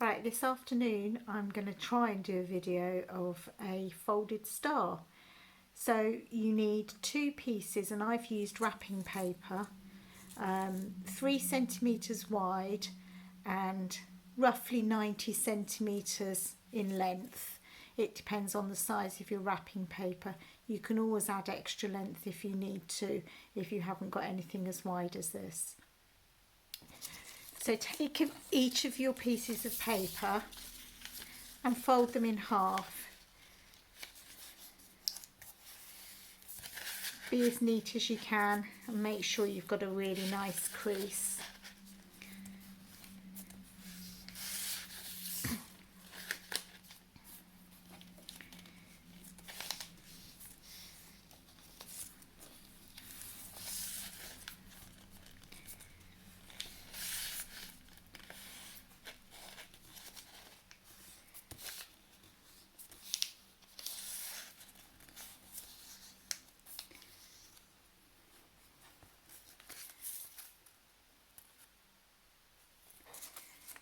Right, this afternoon I'm going to try and do a video of a folded star. So you need two pieces, and I've used wrapping paper, 3 centimetres wide and roughly 90 centimetres in length. It depends on the size of your wrapping paper. You can always add extra length if you need to, if you haven't got anything as wide as this. So take each of your pieces of paper and fold them in half. Be as neat as you can and make sure you've got a really nice crease.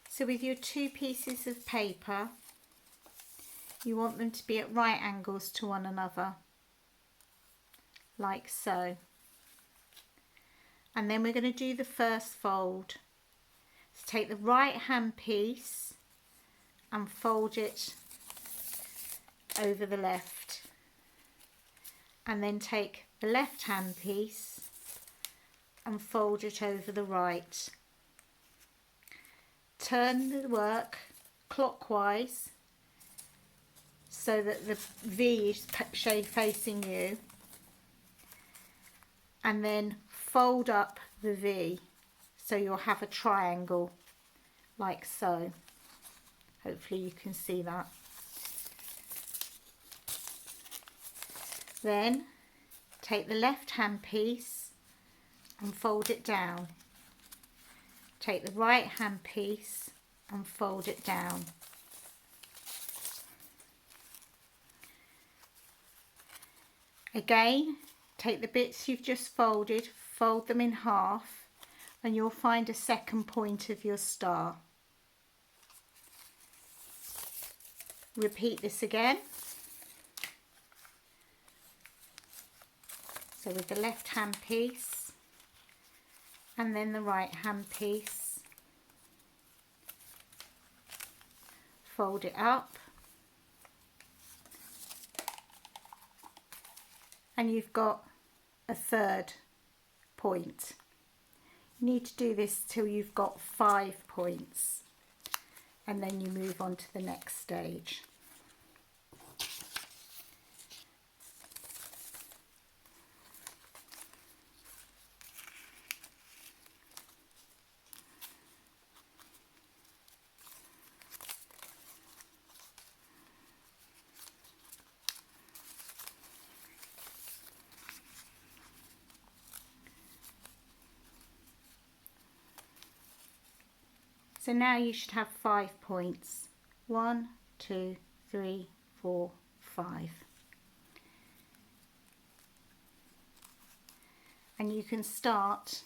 So with your two pieces of paper, you want them to be at right angles to one another, like so. And then we're going to do the first fold. So take the right hand piece and fold it over the left. And then take the left hand piece and fold it over the right. Turn the work clockwise so that the V is facing you, and then fold up the V so you'll have a triangle like so. Hopefully you can see that. Then take the left hand piece and fold it down. Take the right hand piece and fold it down. Again, take the bits you've just folded, fold them in half, and you'll find a second point of your star. Repeat this again. So with the left hand piece and then the right hand piece, fold it up, and you've got a third point. You need to do this till you've got 5 points, and then you move on to the next stage. So now you should have 5 points. 1, 2, 3, 4, 5. And you can start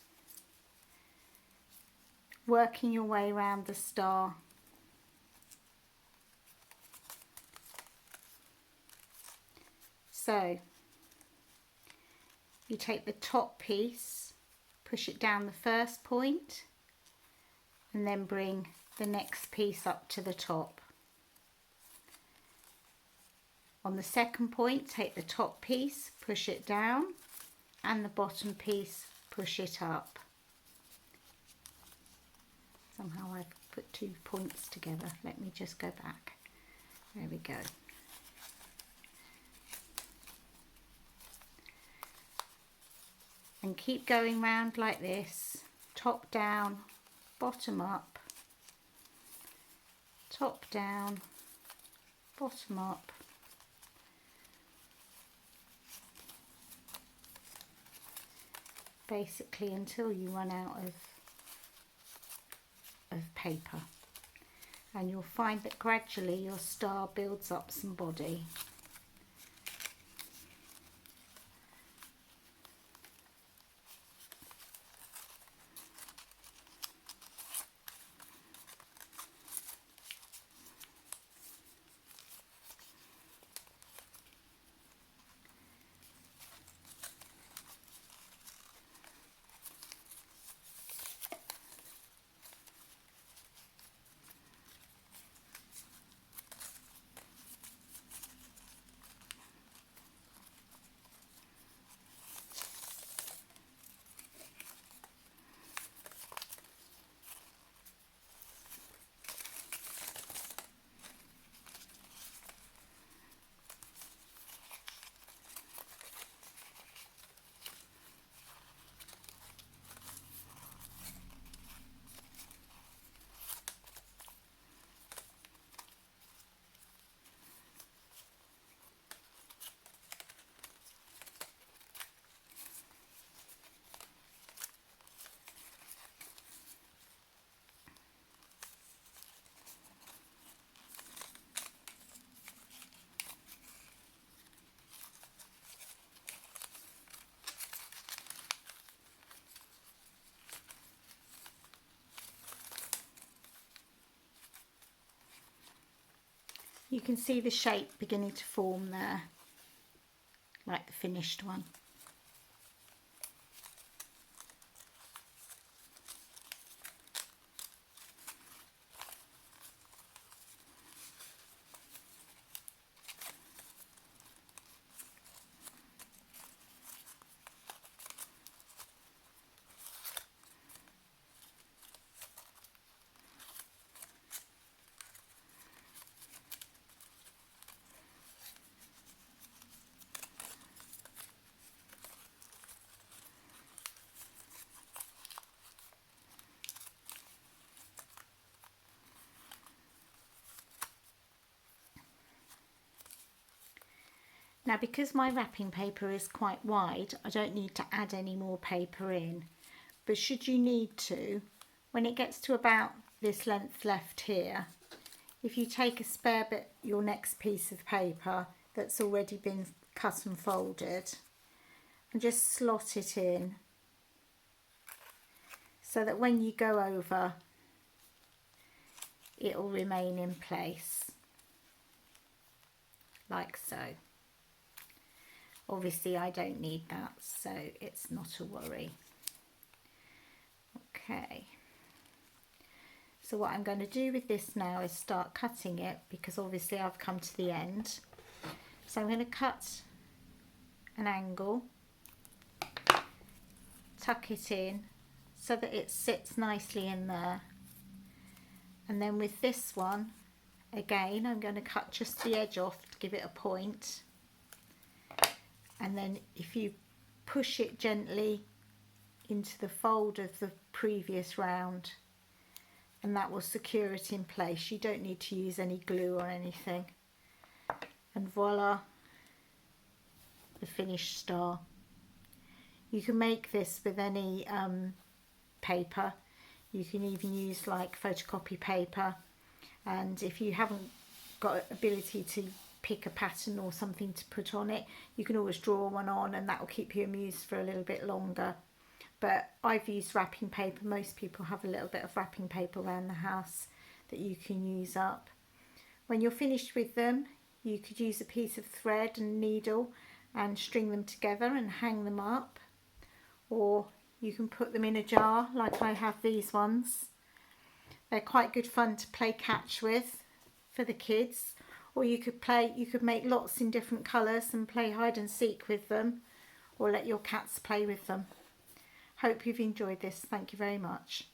working your way around the star. So you take the top piece, push it down the first point, and then bring the next piece up to the top. On the second point, take the top piece, push it down, and the bottom piece, push it up. Somehow I've put 2 points together. Let me just go back. There we go. And keep going round like this, top down, bottom up, top down, bottom up, basically until you run out of paper, and you'll find that gradually your star builds up some body. You can see the shape beginning to form there, like the finished one. Now, because my wrapping paper is quite wide, I don't need to add any more paper in. But should you need to, when it gets to about this length left here, if you take a spare bit, your next piece of paper that's already been cut and folded, and just slot it in so that when you go over, it'll remain in place, like so. Obviously I don't need that, so it's not a worry. Okay, so what I'm going to do with this now is start cutting it, because obviously I've come to the end. So I'm going to cut an angle, tuck it in so that it sits nicely in there, and then with this one again I'm going to cut just the edge off to give it a point. And then if you push it gently into the fold of the previous round, and that will secure it in place. You don't need to use any glue or anything. And voila, the finished star. You can make this with any paper. You can even use like photocopy paper. And if you haven't got ability to pick a pattern or something to put on it, you can always draw one on, and that will keep you amused for a little bit longer. But I've used wrapping paper. Most people have a little bit of wrapping paper around the house that you can use up. When you're finished with them, you could use a piece of thread and needle and string them together and hang them up, or you can put them in a jar like I have these ones. They're quite good fun to play catch with for the kids. Or you could make lots in different colours and play hide and seek with them, or let your cats play with them. Hope you've enjoyed this. Thank you very much.